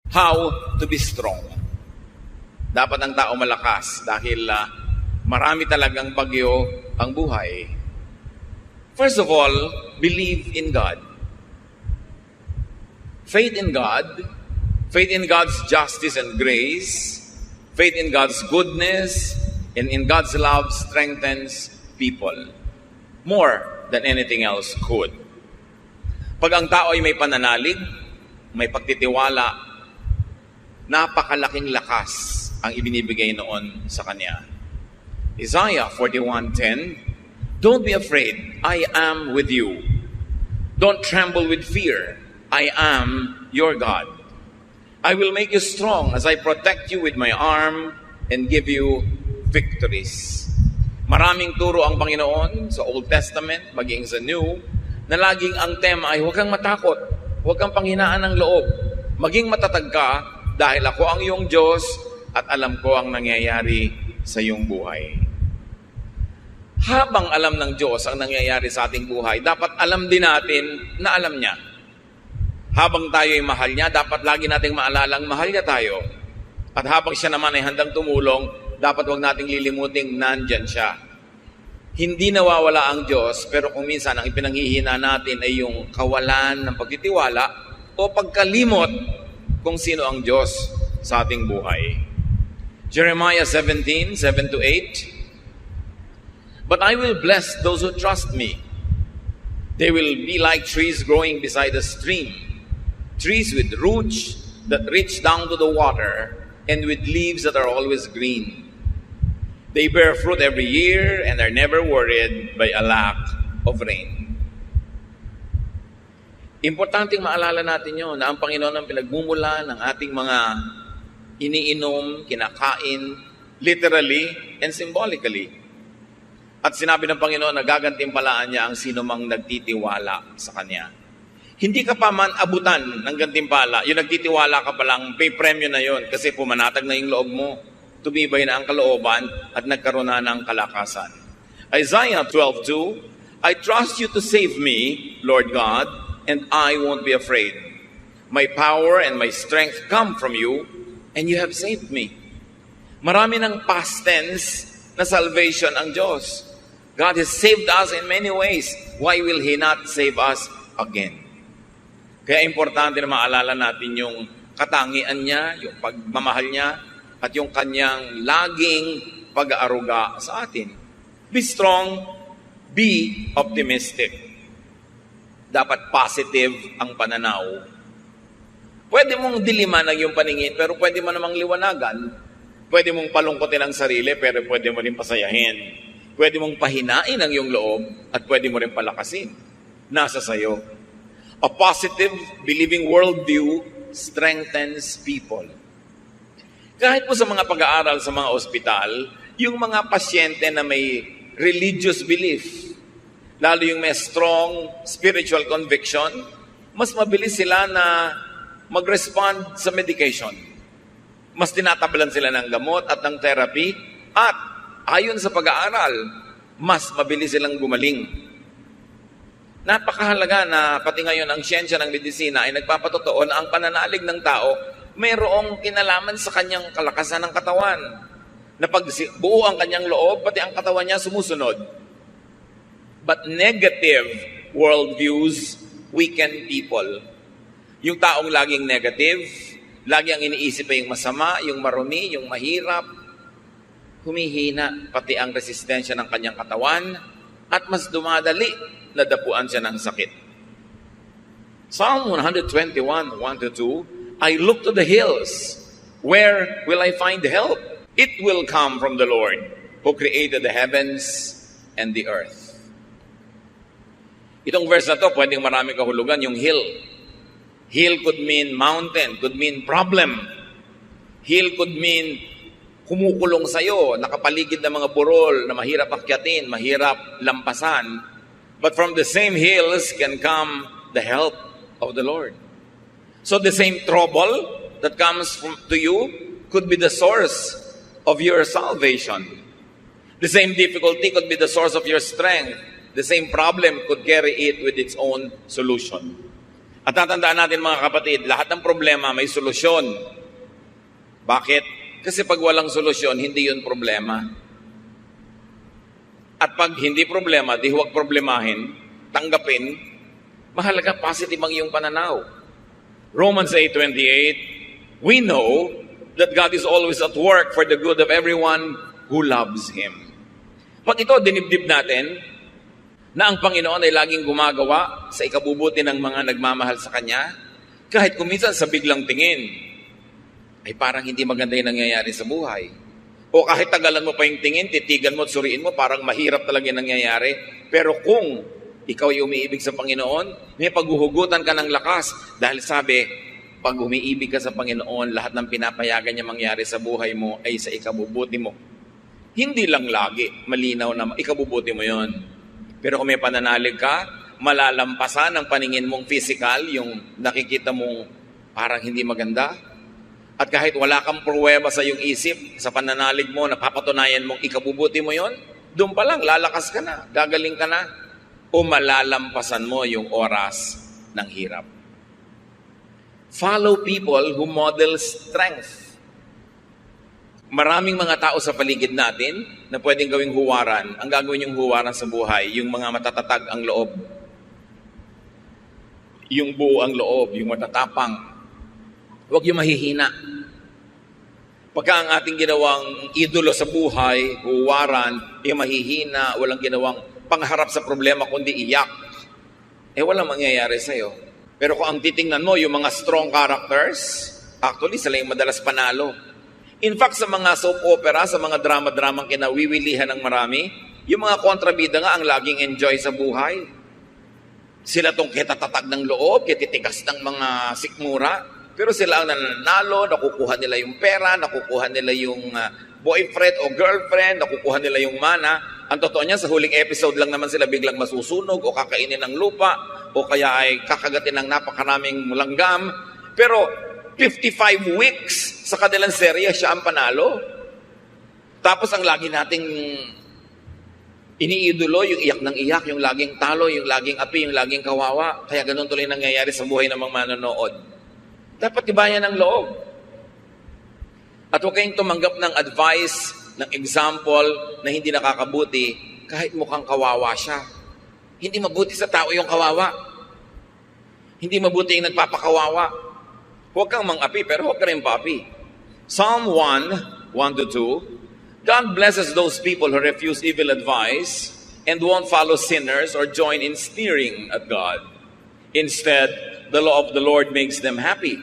How to be strong. Dapat ang tao malakas dahil marami talagang bagyo ang buhay. First of all, believe in God. Faith in God, faith in God's justice and grace, faith in God's goodness, and in God's love strengthens people more than anything else could. Pag ang tao ay may pananalig, may pagtitiwala, napakalaking lakas ang ibinibigay noon sa kanya. Isaiah 41:10, "Don't be afraid, I am with you. Don't tremble with fear, I am your God. I will make you strong as I protect you with my arm and give you victories." Maraming turo ang Panginoon sa Old Testament, maging sa New, na laging ang tema ay huwag kang matakot, huwag kang panghinaan ng loob, maging matatag ka dahil ako ang iyong Diyos at alam ko ang nangyayari sa iyong buhay. Habang alam ng Diyos ang nangyayari sa ating buhay, dapat alam din natin na alam niya. Habang tayo ay mahal niya, dapat lagi nating maalalang mahal niya tayo. At habang siya naman ay handang tumulong, dapat huwag nating lilimuting nandyan siya. Hindi nawawala ang Diyos, pero kung minsan ang ipinanghihina natin ay yung kawalan ng pagtitiwala o pagkalimot kung sino ang Diyos sa ating buhay. Jeremiah 17:7-8, "But I will bless those who trust me. They will be like trees growing beside a stream, trees with roots that reach down to the water and with leaves that are always green. They bear fruit every year and are never worried by a lack of rain." Importanteng maalala natin yun na ang Panginoon ang pinagmumula ng ating mga iniinom, kinakain, literally and symbolically. At sinabi ng Panginoon na gagantimpalaan niya ang sino mang nagtitiwala sa Kanya. Hindi ka pa man abutan ng gantimpala, yung nagtitiwala ka pa lang, may premyo na yon kasi pumanatag na yung loob mo, tumibay na ang kalooban at nagkaroon na ng kalakasan. Isaiah 12:2, "I trust you to save me, Lord God, and I won't be afraid. My power and my strength come from you, and you have saved me." Marami ng past tense na salvation ang Diyos. God has saved us in many ways. Why will He not save us again? Kaya importante na maalala natin yung katangian niya, yung pagmamahal niya, at yung kanyang laging pag-aaruga sa atin. Be strong, be optimistic. Dapat positive ang pananaw. Pwede mong diliman ang iyong paningin, pero pwede mo namang liwanagan. Pwede mong palungkotin ang sarili, pero pwede mo rin pasayahin. Pwede mong pahinain ang iyong loob, at pwede mo rin palakasin. Nasa sayo. A positive, believing worldview strengthens people. Kahit po sa mga pag-aaral sa mga ospital, yung mga pasyente na may religious belief, lalo yung may strong spiritual conviction, mas mabilis sila na mag-respond sa medication. Mas tinatabalan sila ng gamot at ng therapy, at ayon sa pag-aaral, mas mabilis silang gumaling. Napakahalaga na pati ngayon ang siyensya ng medisina ay nagpapatotoo na ang pananalig ng tao mayroong kinalaman sa kanyang kalakasan ng katawan. Na pag buo ang kanyang loob, pati ang katawan niya sumusunod. But negative worldviews weaken people. Yung taong laging negative, lagi ang iniisip ay yung masama, yung marumi, yung mahirap, humihina pati ang resistensya ng kanyang katawan at mas dumadali na dapuan siya ng sakit. Psalm 121, 1-2, "I look to the hills. Where will I find help? It will come from the Lord, who created the heavens and the earth." Itong verse na to, pwedeng maraming kahulugan, yung hill. Hill could mean mountain, could mean problem. Hill could mean kumukulong sa'yo, nakapaligid ng mga burol na mahirap akyatin, mahirap lampasan. But from the same hills can come the help of the Lord. So the same trouble that comes to you could be the source of your salvation. The same difficulty could be the source of your strength. The same problem could carry it with its own solution. At tatandaan natin mga kapatid, lahat ng problema may solusyon. Bakit? Kasi pag walang solusyon, hindi yun problema. At pag hindi problema, di huwag problemahin, tanggapin, mahalaga positive ang iyong pananaw. Romans 8:28, we know that God is always at work for the good of everyone who loves Him. Pag ito, dinibdib natin, na ang Panginoon ay laging gumagawa sa ikabubuti ng mga nagmamahal sa Kanya, kahit kuminsan sa biglang tingin, ay parang hindi maganda yung nangyayari sa buhay. O kahit tagalan mo pa yung tingin, titigan mo at suriin mo, parang mahirap talaga yung nangyayari. Pero kung ikaw ay umiibig sa Panginoon, may paghuhugutan ka ng lakas. Dahil sabi, pag umiibig ka sa Panginoon, lahat ng pinapayagan niya mangyari sa buhay mo ay sa ikabubuti mo. Hindi lang lagi, malinaw na ikabubuti mo yon. Pero kung may pananalig ka, malalampasan ang paningin mong physical, yung nakikita mong parang hindi maganda. At kahit wala kang pruweba sa iyong isip, sa pananalig mo, napapatunayan mong ikabubuti mo yon, doon pa lang, lalakas ka na, gagaling ka na, o malalampasan mo yung oras ng hirap. Follow people who model strength. Maraming mga tao sa paligid natin na pwedeng gawing huwaran. Ang gagawin yung huwaran sa buhay, yung mga matatatag ang loob. Yung buo ang loob, yung matatapang. Huwag yung mahihina. Pagka ang ating ginawang idolo sa buhay, huwaran, yung mahihina, walang ginawang pangharap sa problema kundi iyak, walang mangyayari sa'yo. Pero kung ang titingnan mo, yung mga strong characters, actually, sila yung madalas panalo. In fact, sa mga soap opera, sa mga drama-dramang kinawiwilihan ng marami, yung mga kontrabida nga ang laging enjoy sa buhay. Sila tong kitatatag ng loob, kititigas ng mga sikmura, pero sila ang nananalo, nakukuha nila yung pera, nakukuha nila yung boyfriend o girlfriend, nakukuha nila yung mana. Ang totoo niya, sa huling episode lang naman sila biglang masusunog o kakainin ng lupa o kaya ay kakagatin ng napakaraming langgam. Pero 55 weeks sa kanilang serye, siya ang panalo. Tapos ang lagi nating iniidolo, yung iyak ng iyak, yung laging talo, yung laging api, yung laging kawawa. Kaya ganun tuloy nangyayari sa buhay ng mga manonood. Dapat tibayan ang loob. At huwag kayong tumanggap ng advice, ng example na hindi nakakabuti kahit mukhang kawawa siya. Hindi mabuti sa tao yung kawawa. Hindi mabuti yung nagpapakawawa. Huwag kang mang-api, pero huwag ka rin pa-api. Psalm 1:1-2, God blesses those people who refuse evil advice and won't follow sinners or join in sneering at God. Instead, the law of the Lord makes them happy,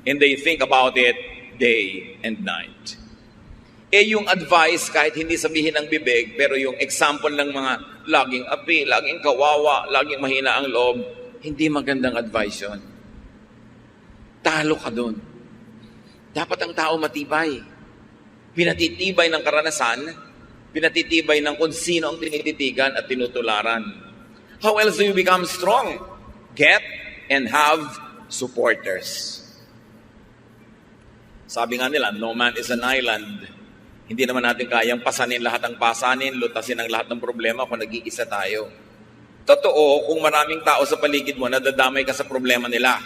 and they think about it day and night. Yung advice, kahit hindi sabihin ng bibig, pero yung example ng mga laging api, laging kawawa, laging mahina ang loob, hindi magandang advice yun. Talo ka doon. Dapat ang tao matibay. Pinatitibay ng karanasan, pinatitibay ng kung sino ang tinititigan at tinutularan. How else do you become strong? Get and have supporters. Sabi nga nila, no man is an island. Hindi naman natin kayang pasanin lahat ng pasanin, lutasin ang lahat ng problema kung nag-iisa tayo. Totoo, kung maraming tao sa paligid mo, nadadamay ka sa problema nila.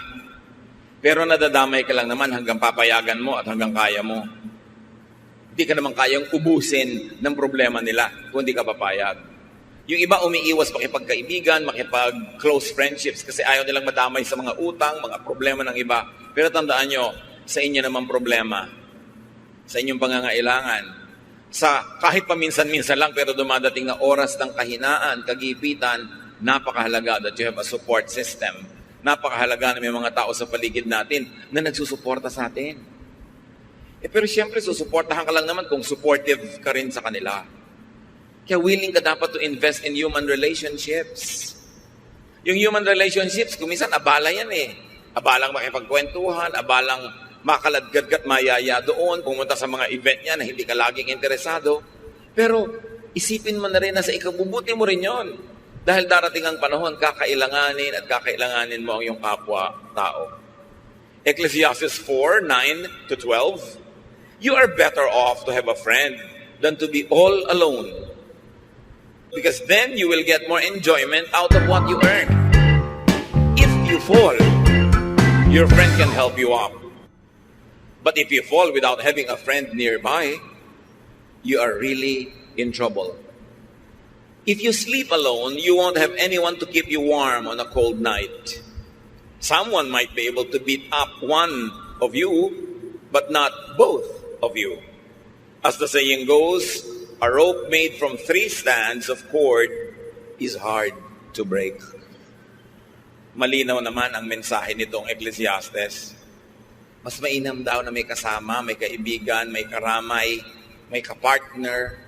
Pero nadadamay ka lang naman hanggang papayagan mo at hanggang kaya mo. Hindi ka naman kayang ubusin ng problema nila kung hindi ka papayag. Yung iba umiiwas makipagkaibigan, makipag-close friendships kasi ayaw nilang madamay sa mga utang, mga problema ng iba. Pero tandaan nyo, sa inyo naman problema, sa inyong pangangailangan, sa kahit paminsan-minsan lang pero dumadating na oras ng kahinaan, kagipitan, napakahalaga that you have a support system. Napakahalaga na may mga tao sa paligid natin na nagsusuporta sa atin. Pero siyempre, susuportahan ka lang naman kung supportive ka rin sa kanila. Kaya willing ka dapat to invest in human relationships. Yung human relationships, kuminsan abala yan eh. Abalang makipagkwentuhan, abalang makaladgadgat mayaya doon, pumunta sa mga event niya na hindi ka laging interesado. Pero isipin mo na rin na sa ikabubuti mo rin yon. Dahil darating ang panahon, kakailanganin mo ang iyong kapwa-tao. Ecclesiastes 4:9-12, you are better off to have a friend than to be all alone. Because then you will get more enjoyment out of what you earn. If you fall, Your friend can help you up. But if you fall without having a friend nearby, you are really in trouble. If you sleep alone, you won't have anyone to keep you warm on a cold night. Someone might be able to beat up one of you, but not both of you. As the saying goes, a rope made from 3 strands of cord is hard to break. Malinaw naman ang mensahe nitong Ecclesiastes. Mas mainam daw na may kasama, may kaibigan, may karamay, may kapartner,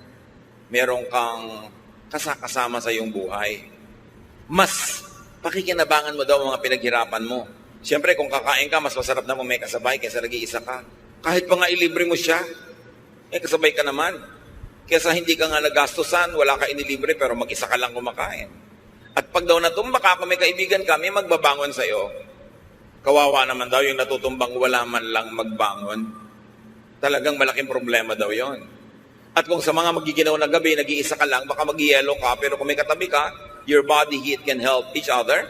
merong kang kasama sa iyong buhay. Mas pakikinabangan mo daw ang mga pinaghirapan mo. Siyempre, kung kakain ka, mas masarap na may kasabay kaysa nag-iisa ka. Kahit pa nga ilibre mo siya, kasabay ka naman. Kaysa hindi ka nga nagastusan, wala ka inilibre, pero mag-isa ka lang kumakain. At pag daw natumba ka, kung may kaibigan ka, may magbabangon sa'yo. Kawawa naman daw yung natutumbang wala man lang magbangon. Talagang malaking problema daw yon. At kung sa mga magiginaw na gabi, nag-iisa ka lang, baka mag-yelo ka, pero kung may katabi ka, your body heat can help each other,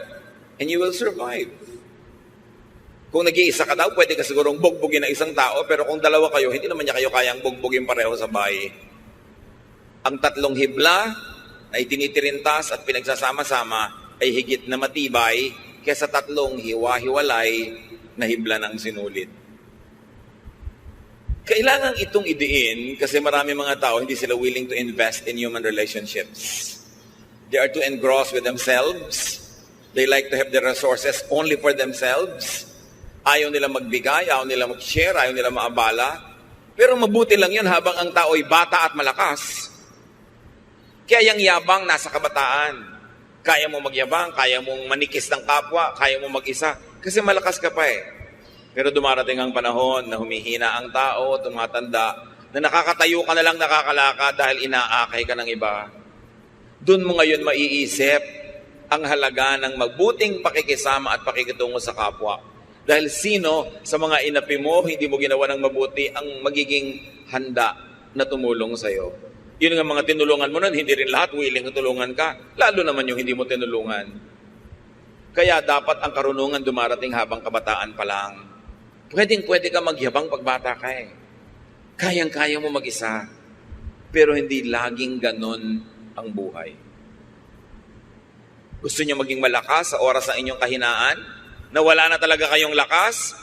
and you will survive. Kung nag-iisa ka daw, pwede ka sigurong bugbugin ng isang tao, pero kung dalawa kayo, hindi naman niya kayo kayang bugbugin pareho sa bahay. Ang 3 hibla ay tinitirintas at pinagsasama-sama ay higit na matibay kaysa 3 hiwa-hiwalay na hibla ng sinulit. Kailangan itong idiin kasi marami mga tao hindi sila willing to invest in human relationships. They are too engrossed with themselves. They like to have the resources only for themselves. Ayaw nila magbigay, ayaw nila mag-share, ayaw nila maabala. Pero mabuti lang yun habang ang tao ay bata at malakas. Kaya yung yabang nasa kabataan. Kaya mo magyabang, kaya mong manikis ng kapwa, kaya mo mag-isa. Kasi malakas ka pa eh. Pero dumarating ang panahon na humihina ang tao, tumatanda, na nakakatayo ka na lang nakakalakad dahil inaakay ka ng iba. Doon mo ngayon maiisip ang halaga ng magbuting pakikisama at pakikitungo sa kapwa. Dahil sino sa mga inapi mo, hindi mo ginawa ng mabuti ang magiging handa na tumulong sa'yo. Yun nga mga tinulungan mo nun, hindi rin lahat willing na tulungan ka. Lalo naman yung hindi mo tinulungan. Kaya dapat ang karunungan dumarating habang kabataan pa lang. Pwede ka magyabang pagbata ka eh. Kayang-kaya mo mag-isa. Pero hindi laging ganon ang buhay. Gusto niyo maging malakas sa oras ng inyong kahinaan? Na wala na talaga kayong lakas?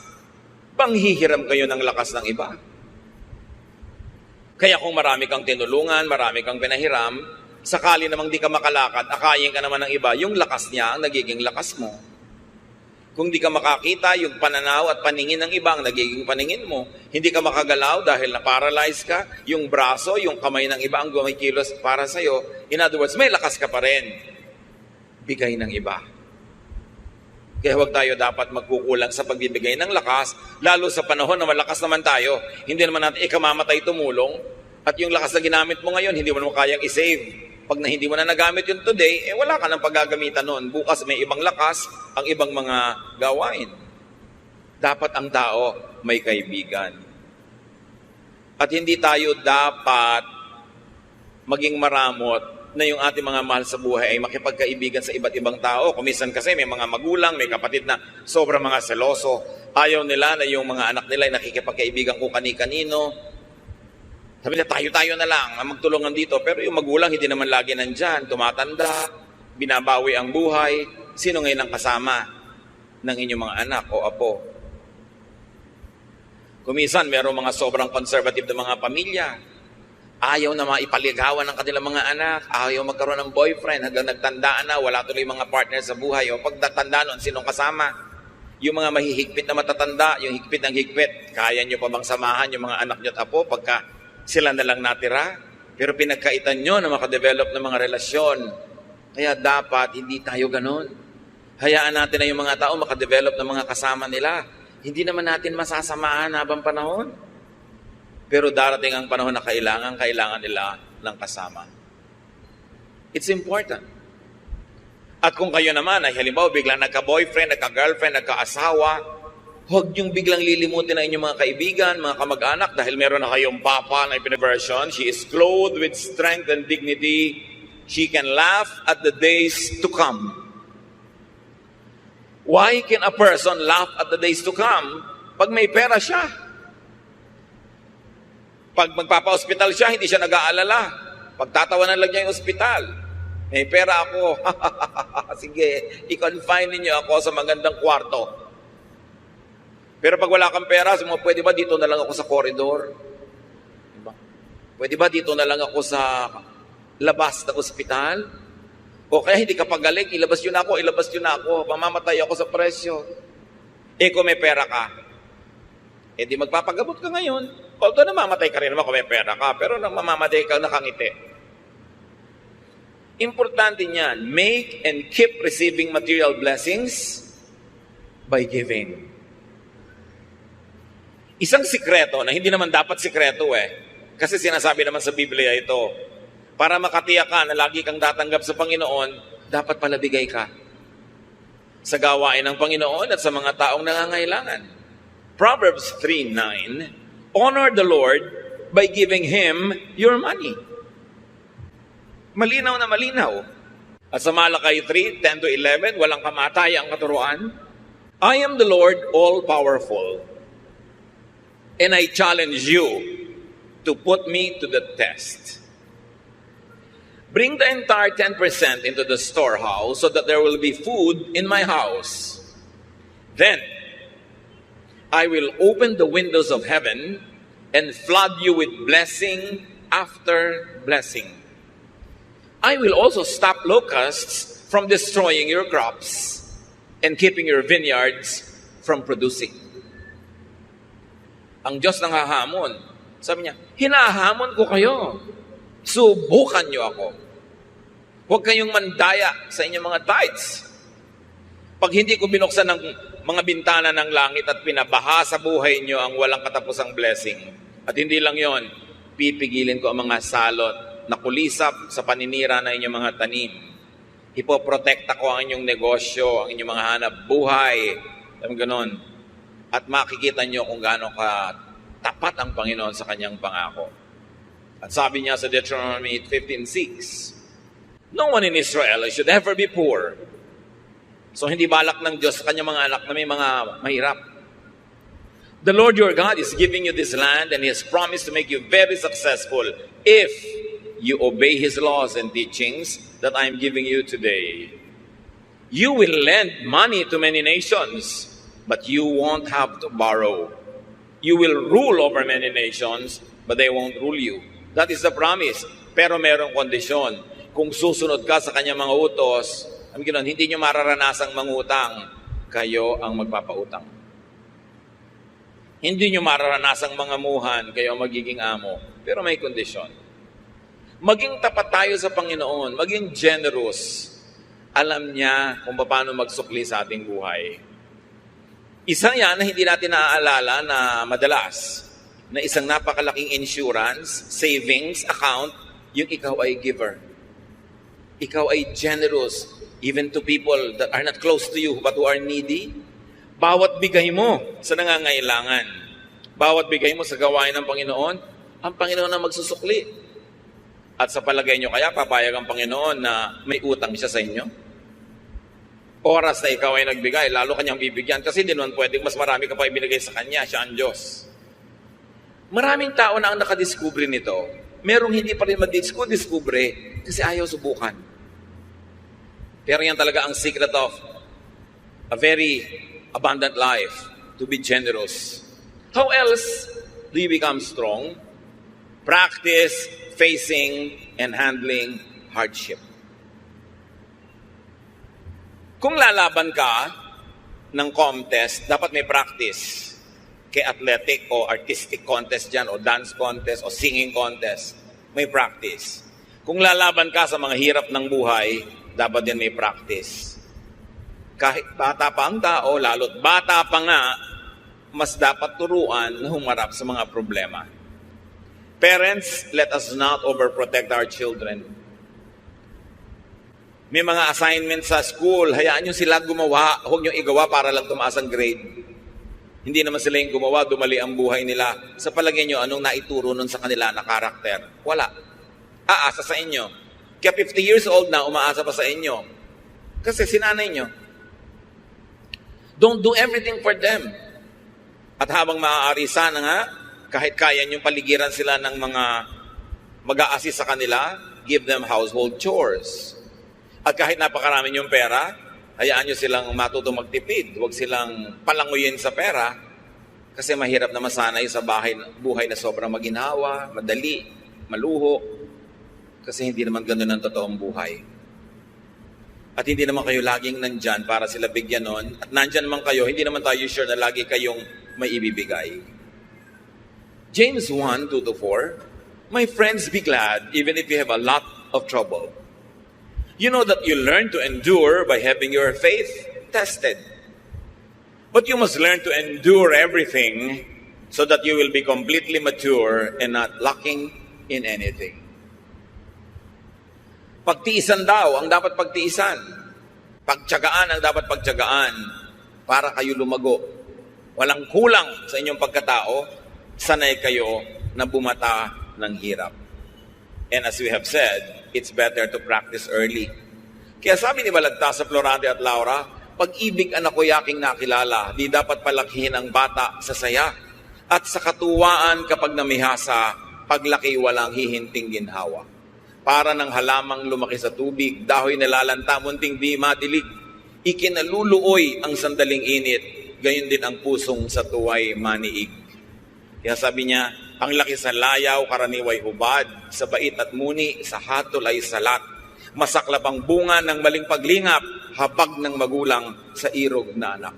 Panghihiram kayo ng lakas ng iba. Kaya kung marami kang tinulungan, marami kang pinahiram, sakali namang di ka makalakad, akayin ka naman ng iba, yung lakas niya ang nagiging lakas mo. Kung di ka makakita, yung pananaw at paningin ng iba ang nagiging paningin mo. Hindi ka makagalaw dahil na-paralyze ka, yung braso, yung kamay ng iba ang gumikilos para sa'yo. In other words, may lakas ka pa rin. Bigay ng iba. Kaya huwag tayo dapat magkukulang sa pagbibigay ng lakas, lalo sa panahon na malakas naman tayo. Hindi naman natin ikamamatay tumulong. At yung lakas na ginamit mo ngayon, hindi mo naman kayang isave. Pag na hindi mo na nagamit yun today, wala ka nang paggagamitan nun. Bukas may ibang lakas, ang ibang mga gawain. Dapat ang tao may kaibigan. At hindi tayo dapat maging maramot na yung ating mga mahal sa buhay ay makipagkaibigan sa iba't ibang tao. Kumisan kasi may mga magulang, may kapatid na sobrang mga seloso. Ayaw nila na yung mga anak nila ay nakikipagkaibigan kung kani-kanino. Sabi nila, tayo-tayo na lang na magtulungan dito. Pero yung magulang hindi naman lagi nandyan. Tumatanda, binabawi ang buhay. Sino ngayon ang kasama ng inyong mga anak o apo? Kumisan, mayroong mga sobrang conservative na mga pamilya. Ayaw na maipaligawan ng kanilang mga anak. Ayaw magkaroon ng boyfriend hanggang nagtandaan na. Wala tuloy mga partner sa buhay. O pagtatanda nun, sinong kasama? Yung mga mahihigpit na matatanda, yung higpit ng higpit, kaya nyo pa bang samahan yung mga anak nyo at apo pagka sila na lang natira? Pero pinagkaitan nyo na makadevelop ng mga relasyon. Kaya dapat hindi tayo ganun. Hayaan natin na yung mga tao makadevelop ng mga kasama nila. Hindi naman natin masasamahan habang panahon. Pero darating ang panahon na kailangan nila ng kasama. It's important. At kung kayo naman ay halimbawa biglang nagka-boyfriend, nagka-girlfriend, nagka-asawa, huwag niyong biglang lilimutin ang inyong mga kaibigan, mga kamag-anak, dahil meron na kayong papa na ipinversion. She is clothed with strength and dignity. She can laugh at the days to come. Why can a person laugh at the days to come pag may pera siya? Pag magpapa-hospital siya, hindi siya nag-aalala. Pagtatawanan lang niya yung ospital. May pera ako. Sige, i-confine niyo ako sa magandang kwarto. Pero pag wala kang pera, pwede ba dito na lang ako sa koridor? Diba? Pwede ba dito na lang ako sa labas ng ospital? O kaya hindi ka pagaling, ilabas yun ako, mamamatay ako sa presyo. Kung may pera ka, di magpapagamot ka ngayon. Although namamatay ka rin naman kung may pera ka, pero mamamatay ka nakangiti. Importante niyan, make and keep receiving material blessings by giving. Isang sikreto na hindi naman dapat sikreto kasi sinasabi naman sa Biblia ito, para makatiyak ka na lagi kang tatanggap sa Panginoon, dapat pala bigay ka sa gawain ng Panginoon at sa mga taong nangangailangan. Proverbs 3:9, honor the Lord by giving Him your money. Malinaw na malinaw. At sa Malakay 3:10-11, walang kamatay ang katuruan. I am the Lord all-powerful, and I challenge you to put me to the test. Bring the entire 10% into the storehouse so that there will be food in my house. Then I will open the windows of heaven and flood you with blessing after blessing. I will also stop locusts from destroying your crops and keeping your vineyards from producing. Ang Diyos nang hahamon. Sabi niya, hinahamon ko kayo. Subukan niyo ako. Huwag kayong mandaya sa inyong mga tithes. Pag hindi ko binuksan ng mga bintana ng langit at pinabaha sa buhay niyo ang walang katapusang blessing. At hindi lang yon, pipigilin ko ang mga salot na kulisap sa paninira ng inyong mga tanim. Ipoprotekta ko ang inyong negosyo, ang inyong mga hanap buhay. Ganon. At makikita niyo kung gaano ka tapat ang Panginoon sa kanyang pangako. At sabi niya sa Deuteronomy 15:6, no one in Israel should ever be poor. So hindi balak ng Diyos sa kanyang mga anak na may mga mahirap. The Lord your God is giving you this land and He has promised to make you very successful if you obey His laws and teachings that I am giving you today. You will lend money to many nations, but you won't have to borrow. You will rule over many nations, but they won't rule you. That is the promise. Pero merong kondisyon. Kung susunod ka sa kanyang mga utos, hindi nyo mararanasang mangutang, kayo ang magpapautang. Hindi nyo mararanasang mangamuhan, kayo ang magiging amo. Pero may kondisyon. Maging tapat tayo sa Panginoon, maging generous. Alam niya kung paano magsukli sa ating buhay. Isa yan na hindi natin naaalala na madalas, na isang napakalaking insurance, savings account, yung ikaw ay giver. Ikaw ay generous, even to people that are not close to you but who are needy. Bawat bigay mo sa nangangailangan, bawat bigay mo sa gawain ng Panginoon, ang Panginoon na magsusukli. At sa palagay nyo kaya, papayag ang Panginoon na may utang siya sa inyo? Oras na ikaw ay nagbigay, lalo kanyang bibigyan kasi hindi naman pwedeng mas marami ka pa ibinigay sa kanya, siya ang Diyos. Maraming tao na ang nakadiskubre nito. Merong hindi pa rin madiskubre kasi ayaw subukan. Pero yan talaga ang secret of a very abundant life, to be generous. How else do you become strong? Practice facing and handling hardship. Kung lalaban ka ng contest, dapat may practice. Kay athletic o artistic contest dyan, o dance contest, o singing contest, may practice. Kung lalaban ka sa mga hirap ng buhay, dapat din may practice. Kahit bata pa ang tao, lalo't bata pa nga, mas dapat turuan na humarap sa mga problema. Parents, let us not overprotect our children. May mga assignment sa school, hayaan nyo sila gumawa, huwag nyo igawa para lang tumaas ang grade. Hindi naman sila yung gumawa, dumali ang buhay nila. Sa palagay nyo, anong naituro nun sa kanila na karakter? Wala. Aasa sa inyo. Kaya 50 years old na, umaasa pa sa inyo. Kasi sinanay nyo. Don't do everything for them. At habang maaari sana nga, kahit kaya niyong paligiran sila ng mga mag-a-assist sa kanila, give them household chores. At kahit napakarami niyong pera, hayaan niyo silang matutong magtipid. Huwag silang palanguyin sa pera kasi mahirap na masanay sa buhay na sobrang maginhawa, madali, maluho. Kasi hindi naman ganun ang totoong buhay. At hindi naman kayo laging nandyan para sila bigyan nun. At nandyan naman kayo, hindi naman tayo sure na lagi kayong may ibibigay. James 1, 2-4, My friends, be glad even if you have a lot of trouble. You know that you learn to endure by having your faith tested. But you must learn to endure everything so that you will be completely mature and not lacking in anything. Pagtiisan daw ang dapat pagtiisan. Pagtiyagaan ang dapat pagtiyagaan para kayo lumago. Walang kulang sa inyong pagkatao, sanay kayo na bumata ng hirap. And as we have said, it's better to practice early. Kaya sabi ni Balagtas sa Florante at Laura, pag-ibig anak ko yaking nakilala, di dapat palakihin ang bata sa saya. At sa katuwaan kapag namihasa, paglaki walang hihinting ginhawa. Para ng halamang lumaki sa tubig, dahoy nalalanta, munting di madilig. Ikinaluluoy ang sandaling init, gayon din ang pusong sa tuway maniig. Kaya sabi niya, ang laki sa layaw, karaniway hubad, sa bait at muni, sa hatol ay salat. Masaklap ang bunga ng maling paglingap, habag ng magulang sa irog na anak.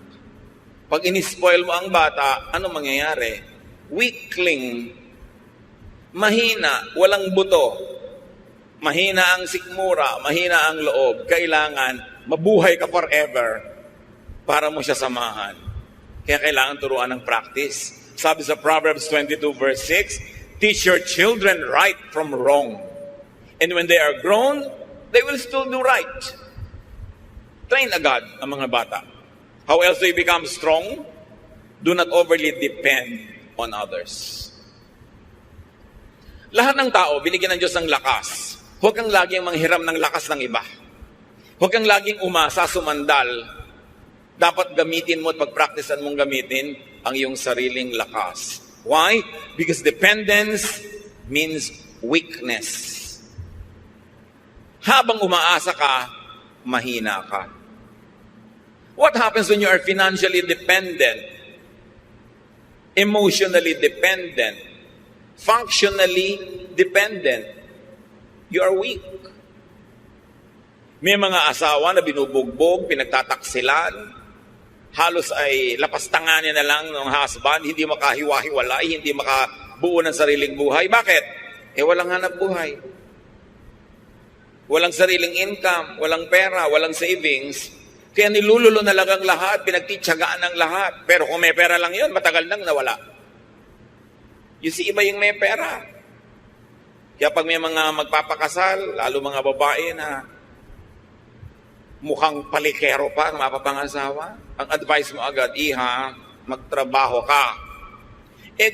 Pag inispoil mo ang bata, ano mangyayari? Weakling, mahina, walang buto, mahina ang sikmura, mahina ang loob. Kailangan mabuhay ka forever para mo siya samahan. Kaya kailangan turuan ng practice. Sabi sa Proverbs 22 verse 6, teach your children right from wrong. And when they are grown, they will still do right. Train agad ang mga bata. How else do you become strong? Do not overly depend on others. Lahat ng tao, binigyan ng Diyos ng lakas. Huwag kang laging manghiram ng lakas ng iba. Huwag kang laging umasa, sumandal. Dapat gamitin mo at pag-practicean mong gamitin ang iyong sariling lakas. Why? Because dependence means weakness. Habang umaasa ka, mahina ka. What happens when you are financially dependent, emotionally dependent, functionally dependent? You are weak. May mga asawa na binubugbog, pinagtataksilan, halos ay lapastanganin na lang ng husband, hindi makahiwa-hiwalay, hindi makabuo ng sariling buhay. Bakit? Walang hanap buhay. Walang sariling income, walang pera, walang savings. Kaya nilululo na lang ang lahat, pinagtitsagaan ang lahat. Pero kung may pera lang yun, matagal nang nawala. You see, iba yung may pera. Kaya pag may mga magpapakasal, lalo mga babae na mukhang palikero pa, mapapangasawa, ang advice mo agad, iha, magtrabaho ka.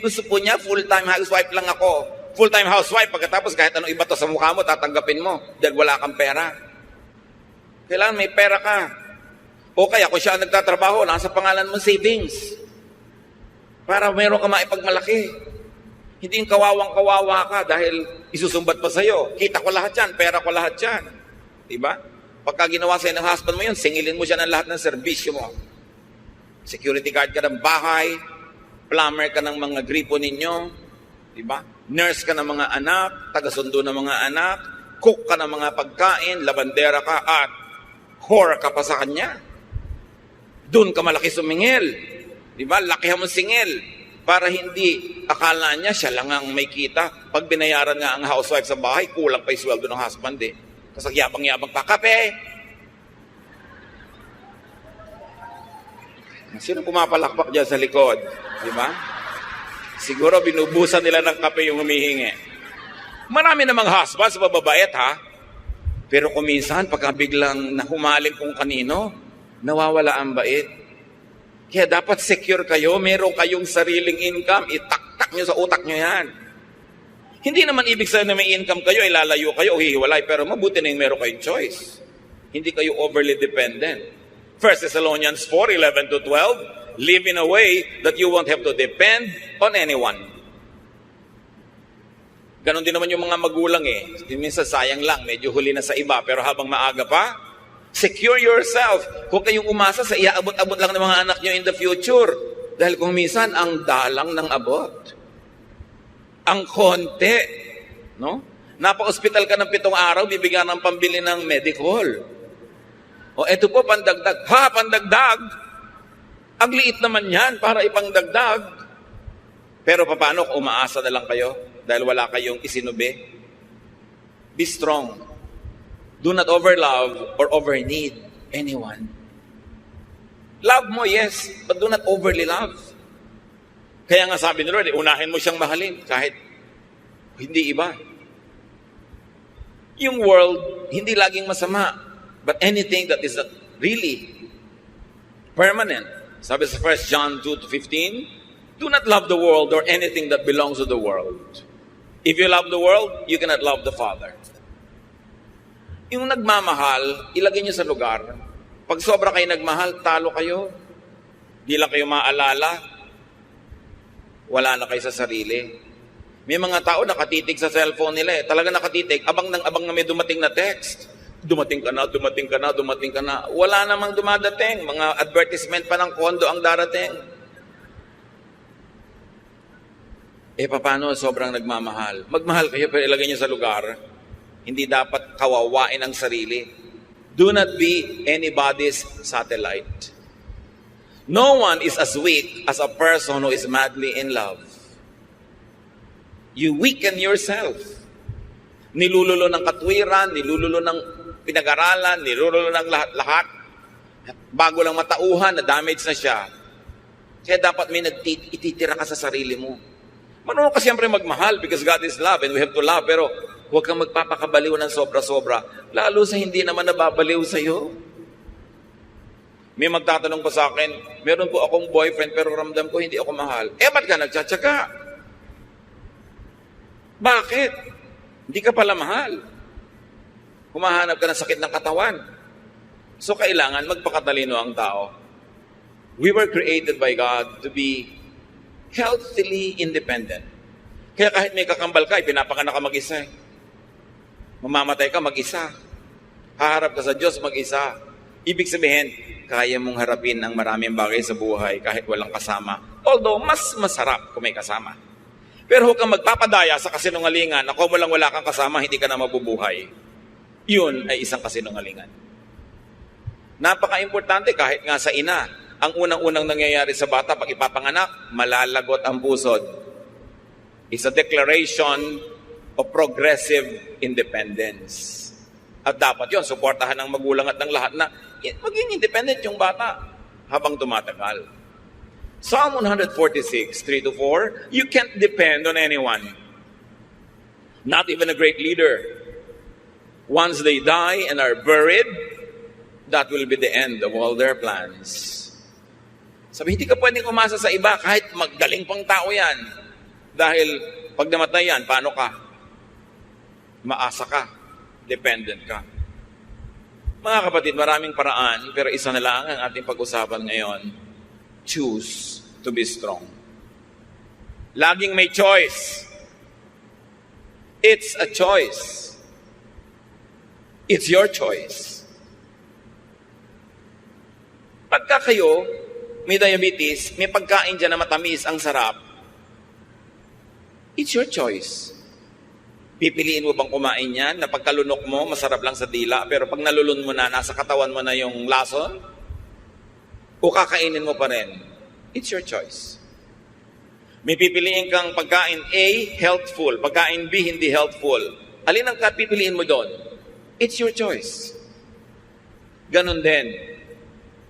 Gusto po niya, full-time housewife lang ako. Full-time housewife, pagkatapos kahit anong iba to sa mukha mo, tatanggapin mo dahil wala kang pera. Kailangan may pera ka. O kaya kung siya ang nagtatrabaho, nasa pangalan mo savings. Para meron ka maipagmalaki. Hindi yung kawawang-kawawa ka dahil isusumbat pa sa'yo. Kita ko lahat yan, pera ko lahat yan. Diba? Pagka ginawa sa'yo ng husband mo yun, singilin mo siya ng lahat ng serbisyo mo. Security guard ka ng bahay, plumber ka ng mga gripo ninyo, diba? Nurse ka ng mga anak, taga-sundo ng mga anak, cook ka ng mga pagkain, labandera ka, at whore ka pa sa kanya. Doon ka malaki sumingil. Diba? Lakihan mo singil para hindi akala niya siya lang ang may kita. Pag binayaran nga ang housewife sa bahay, kulang pa yung sweldo ng husband eh. Kasi yabang-yabang pa, kape! Sino pumapalakpak dyan sa likod? Di ba? Siguro binubusan nila ng kape yung humihingi. Marami namang husbands, mababait ha? Pero kung minsan, pagka biglang nahumaling kung kanino, nawawala ang bait. Kaya dapat secure kayo, meron kayong sariling income, itaktak nyo sa utak nyo yan. Hindi naman ibig sabihin na may income kayo, ay lalayo kayo o hihiwalay, pero mabuti na yung meron kayong choice. Hindi kayo overly dependent. 1 Thessalonians 4:11 to 12, live in a way that you won't have to depend on anyone. Ganon din naman yung mga magulang eh. Minsan sayang lang, medyo huli na sa iba, pero habang maaga pa, secure yourself. Huwag kayong umasa sa iaabot-abot lang ng mga anak nyo in the future. Dahil kung minsan, ang dalang ng abot. Ang konti. No? Napa-hospital ka ng 7 araw, bibigyan ng pambili ng medical. O eto po, pandagdag. Ha, pandagdag? Ang liit naman yan para ipangdagdag. Pero paano kung umaasa na lang kayo dahil wala kayong isinubi? Be strong. Do not overlove or overneed anyone. Love mo, yes, but do not overly love. Kaya nga sabi ni Lord, unahin mo siyang mahalin kahit hindi iba. Yung world, hindi laging masama, but anything that is not really permanent. Sabi sa 1 John 2:15, do not love the world or anything that belongs to the world. If you love the world, you cannot love the Father. Yung nagmamahal, ilagay niyo sa lugar. Pag sobra kayo nagmahal, talo kayo. Di lang kayo maalala. Wala na kayo sa sarili. May mga tao nakatitig sa cellphone nila eh. Talaga nakatitig, abang na may dumating na text. Dumating ka na, dumating ka na, dumating ka na. Wala namang dumadating. Mga advertisement pa ng kondo ang darating. Eh, paano sobrang nagmamahal? Magmahal kayo pero ilagay niyo sa lugar. Hindi dapat kawawain ang sarili. Do not be anybody's satellite. No one is as weak as a person who is madly in love. You weaken yourself. Nilululo ng katwiran, nilululo ng pinag-aralan, nilululo ng lahat-lahat. Bago lang matauhan, na-damage na siya. Kaya dapat may ititira ka sa sarili mo. Marunong ka siyempre magmahal because God is love and we have to love. Pero huwag kang magpapakabaliw ng sobra-sobra. Lalo sa hindi naman nababaliw sa'yo. May magtatanong pa sa akin, meron po akong boyfriend pero ramdam ko hindi ako mahal. Eh, ba't ka nagtsatsaga? Bakit? Hindi ka pala mahal. Humahanap ka ng sakit ng katawan. So, kailangan magpakatalino ang tao. We were created by God to be healthily independent. Kaya kahit may kakambal ka, pinapanganak ka mag-isa. Mamamatay ka mag-isa. Haharap ka sa Diyos mag-isa. Ibig sabihin, kaya mong harapin ang maraming bagay sa buhay kahit walang kasama. Although, mas masarap kung may kasama. Pero huwag kang magpapadaya sa kasinungalingan na kung wala kang kasama, hindi ka na mabubuhay. Yun ay isang kasinungalingan. Napaka-importante kahit nga sa ina. Ang unang-unang nangyayari sa bata pag ipapanganak, malalagot ang pusod. It's a declaration of progressive independence. At dapat yon suportahan ng magulang at ng lahat na maging independent yung bata habang tumatagal. Psalm 146, 3-4, you can't depend on anyone. Not even a great leader. Once they die and are buried, that will be the end of all their plans. Sabi, hindi ka pwedeng umasa sa iba kahit magaling pang tao yan. Dahil pag namatay yan, paano ka? Maasa ka. Dependent ka. Mga kapatid, maraming paraan, pero isa na lang ang ating pag-usapan ngayon. Choose to be strong. Laging may choice. It's a choice. It's your choice. Pagka kayo may diabetes, may pagkain dyan na matamis, ang sarap, it's your choice. Pipiliin mo bang kumain yan na pagkalunok mo, masarap lang sa dila, pero pag nalulun mo na, nasa katawan mo na yung lason? O kakainin mo pa rin? It's your choice. May pipiliin kang pagkain A, healthful. Pagkain B, hindi healthful. Alin ang pipiliin mo doon? It's your choice. Ganon din.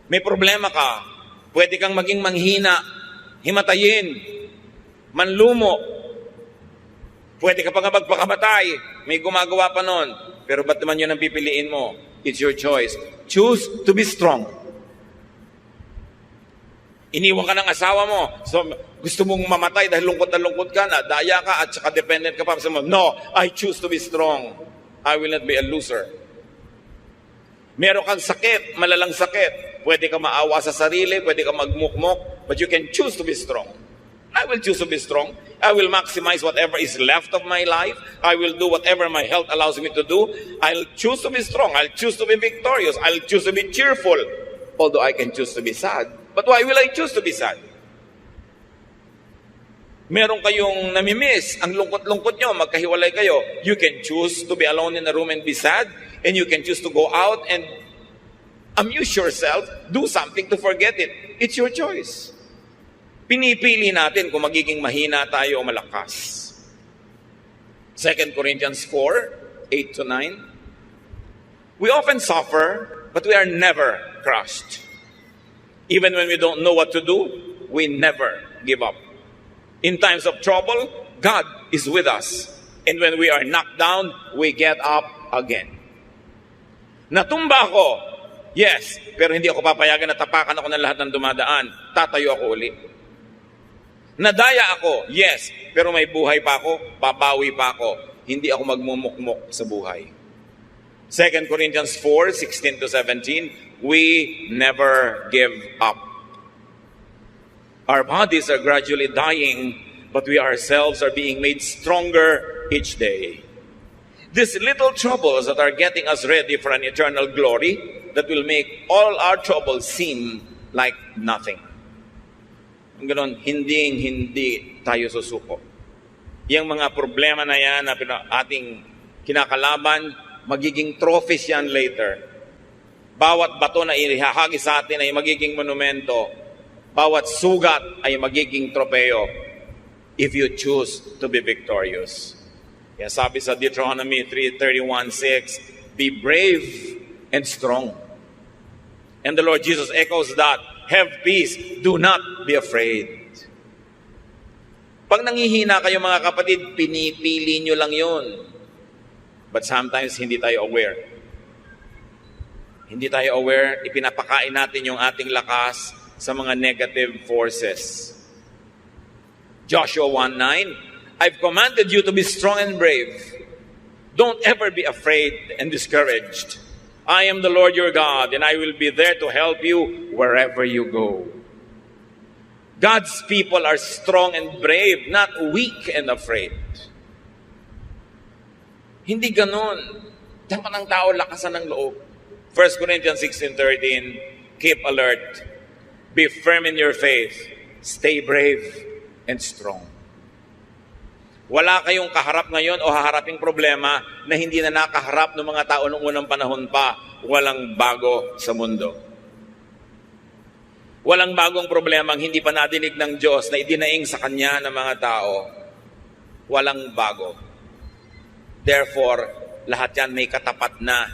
May problema ka. Pwede kang maging manghina, himatayin, manlumo. Pwede ka pa nga magpakamatay. May gumagawa pa nun. Pero ba't naman yun ang pipiliin mo? It's your choice. Choose to be strong. Iniwan ka ng asawa mo. So, gusto mong mamatay dahil lungkot na lungkot ka na, daya ka at saka dependent ka pa. So, no, I choose to be strong. I will not be a loser. Meron kang sakit, malalang sakit. Pwede ka maawa sa sarili, pwede ka magmukmok, but you can choose to be strong. I will choose to be strong. I will maximize whatever is left of my life. I will do whatever my health allows me to do. I'll choose to be strong. I'll choose to be victorious. I'll choose to be cheerful. Although I can choose to be sad. But why will I choose to be sad? Meron kayong namimiss, ang lungkot-lungkot nyo, magkahiwalay kayo. You can choose to be alone in a room and be sad, and you can choose to go out and amuse yourself, do something to forget it. It's your choice. Pinipili natin kung magiging mahina tayo o malakas. 2 Corinthians 4, 8 to 9. We often suffer, but we are never crushed. Even when we don't know what to do, we never give up. In times of trouble, God is with us. And when we are knocked down, we get up again. Natumba ako, yes, pero hindi ako papayagan na tapakan ako ng lahat ng dumadaan. Tatayo ako uli. Nadaya ako, yes, pero may buhay pa ako, babawi pa ako. Hindi ako magmumukmok sa buhay. 2 Corinthians 4, 16 to 17, we never give up. Our bodies are gradually dying, but we ourselves are being made stronger each day. These little troubles that are getting us ready for an eternal glory that will make all our troubles seem like nothing. Ang ganon, hindi tayo susuko. Yung mga problema na yan na ating kinakalaban, magiging trophies yan later. Bawat bato na ihahagi sa atin ay magiging monumento. Bawat sugat ay magiging tropeo if you choose to be victorious. Kaya sabi sa Deuteronomy 3:31-6, be brave and strong. And the Lord Jesus echoes that, have peace, do not be afraid. Pag nangihina kayo mga kapatid, pinipili nyo lang yun. But sometimes hindi tayo aware. Hindi tayo aware, ipinapakain natin yung ating lakas sa mga negative forces. Joshua 1:9, I've commanded you to be strong and brave. Don't ever be afraid and discouraged. I am the Lord your God, and I will be there to help you wherever you go. God's people are strong and brave, not weak and afraid. Hindi ganon. Dapat ng tao lakasan ng loob. 1 Corinthians 16:13, keep alert. Be firm in your faith. Stay brave and strong. Wala kayong kaharap ngayon o haharaping problema na hindi na nakaharap ng mga tao noong unang panahon pa. Walang bago sa mundo. Walang bagong problema ang hindi pa nadinig ng Diyos na idinaing sa Kanya ng mga tao. Walang bago. Therefore, lahat yan may katapat na.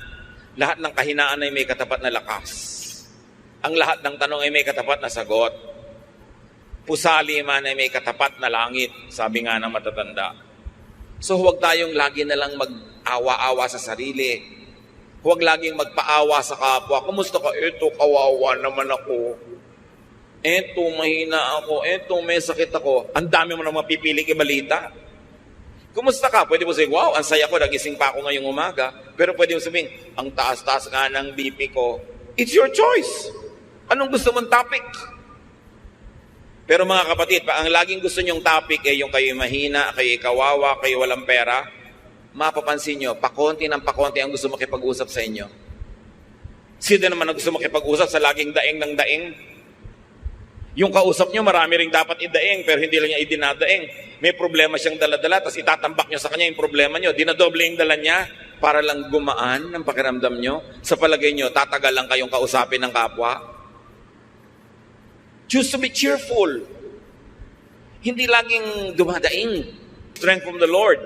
Lahat ng kahinaan ay may katapat na lakas. Ang lahat ng tanong ay may katapat na sagot. Pusali man ay may katapat na langit, sabi nga ng matatanda. So huwag tayong lagi na lang mag-awa-awa sa sarili. Huwag laging magpaawa sa kapwa. Kumusta ka? Eto, kawawa naman ako. Eto, mahina ako. Eto, may sakit ako. Ang dami mo nang mapipiling ibalita. Kumusta ka? Pwede mo sabihin, wow, ang saya ko, nagising pa ako ngayong umaga. Pero pwede mo sabihin, ang taas-taas nga ng BP ko. It's your choice. Anong gusto mong topic? Pero mga kapatid, ang laging gusto nyong topic ay yung kayo mahina, kayo kawawa, kayo walang pera, mapapansin nyo, pakonti ng pakonti ang gusto makipag-usap sa inyo. Sino naman ang gusto makipag-usap sa laging daing ng daing? Yung kausap nyo, marami ring dapat idaing, pero hindi lang niya idinadaing. May problema siyang dala-dala, tapos itatambak nyo sa kanya yung problema nyo. Dinadoble yung dala niya para lang gumaan ng pakiramdam nyo. Sa palagay nyo, tatagal lang kayong kausapin ng kapwa. Choose to be cheerful. Hindi laging dumadaing. Strength from the Lord,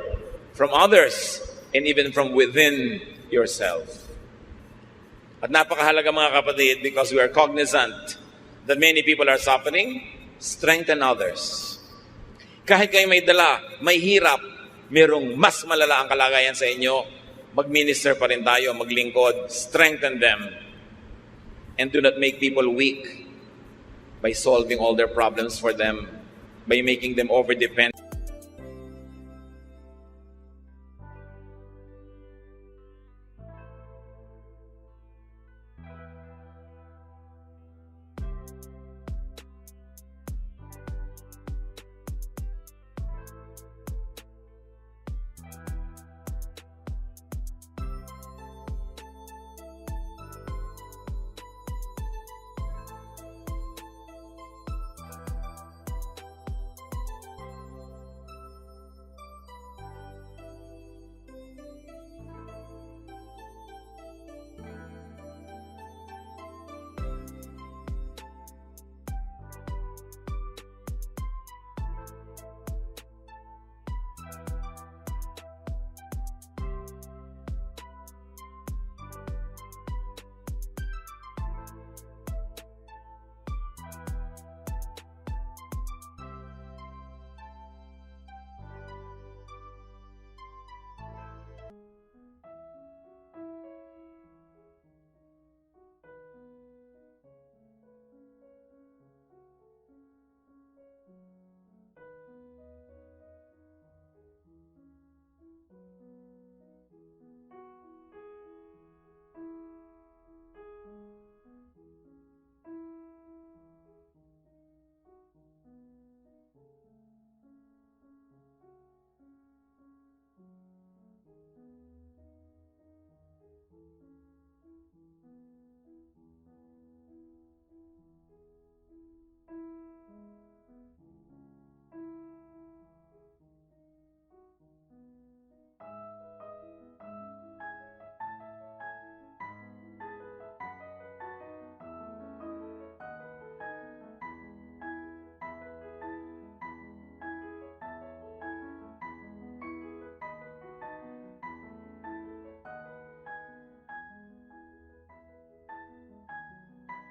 from others, and even from within yourself. At napakahalaga mga kapatid, because we are cognizant that many people are suffering, strengthen others. Kahit kayo may dala, may hirap, mayroong mas malala ang kalagayan sa inyo, mag-minister pa rin tayo, maglingkod, strengthen them. And do not make people weak by solving all their problems for them, by making them over-dependent.